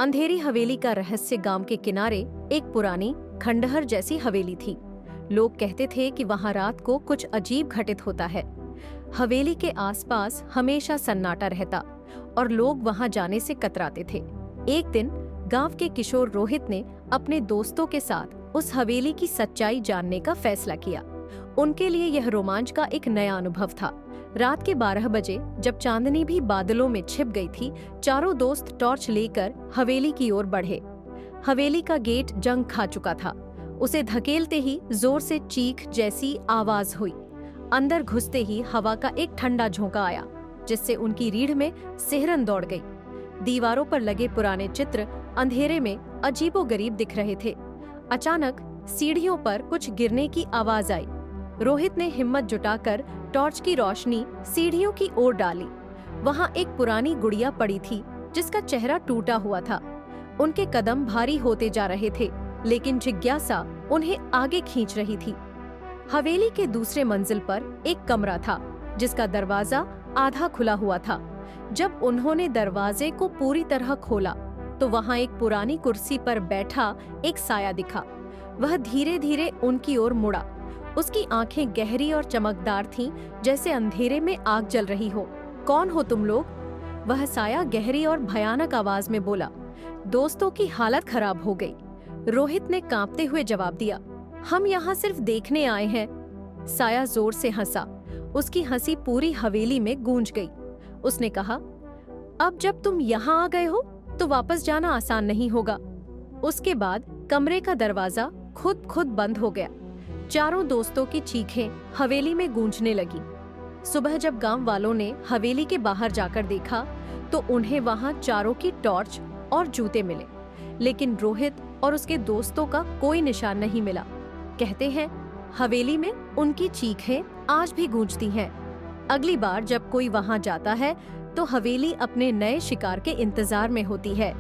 अंधेरी हवेली का रहस्य गांव के किनारे एक पुरानी खंडहर जैसी हवेली थी। लोग कहते थे कि वहां रात को कुछ अजीब घटित होता है। हवेली के आसपास हमेशा सन्नाटा रहता और लोग वहां जाने से कतराते थे। एक दिन गांव के किशोर रोहित ने अपने दोस्तों के साथ उस हवेली की सच्चाई जानने का फैसला किया। उनके लिए यह रोमांच का एक नया अनुभव था। रात के 12 बजे जब चांदनी भी बादलों में छिप गई थी, चारों दोस्त टॉर्च लेकर हवेली की ओर बढ़े। हवेली का गेट जंग खा चुका था। उसे धकेलते ही जोर से चीख जैसी आवाज हुई। अंदर घुसते ही हवा का एक ठंडा झोंका आया, जिससे उनकी रीढ़ में सिहरन दौड़ गई। दीवारों पर लगे पुराने चित्र अंधेरे में अजीबोगरीब दिख रहे थे। अचानक सीढ़ियों पर कुछ गिरने की आवाज आई। रोहित ने हिम्मत जुटाकर टॉर्च की रोशनी सीढ़ियों की ओर डाली। वहां एक पुरानी गुड़िया पड़ी थी, जिसका चेहरा टूटा हुआ था। उनके कदम भारी होते जा रहे थे, लेकिन जिज्ञासा उन्हें आगे खींच रही थी। हवेली के दूसरे मंजिल पर एक कमरा था, जिसका दरवाजा आधा खुला हुआ था। जब उन्होंने दरवाजे को पूरी तरह खोला, तो वहां एक पुरानी कुर्सी पर बैठा एक साया दिखा। वह धीरे धीरे उनकी ओर मुड़ा। उसकी आंखें गहरी और चमकदार थीं, जैसे अंधेरे में आग जल रही हो। कौन हो तुम लोग? वह साया गहरी और भयानक आवाज में बोला। दोस्तों की हालत खराब हो गई। रोहित ने कांपते हुए जवाब दिया, हम यहाँ सिर्फ देखने आए हैं। साया जोर से हंसा। उसकी हंसी पूरी हवेली में गूंज गई। उसने कहा, अब जब तुम यहाँ आ गए हो तो वापस जाना आसान नहीं होगा। उसके बाद कमरे का दरवाजा खुद बंद हो गया। चारों दोस्तों की चीखें हवेली में गूंजने लगी। सुबह जब गांव वालों ने हवेली के बाहर जाकर देखा, तो उन्हें वहां चारों की टॉर्च और जूते मिले, लेकिन रोहित और उसके दोस्तों का कोई निशान नहीं मिला। कहते हैं, हवेली में उनकी चीखें आज भी गूंजती हैं। अगली बार जब कोई वहां जाता है, तो हवेली अपने नए शिकार के इंतजार में होती है।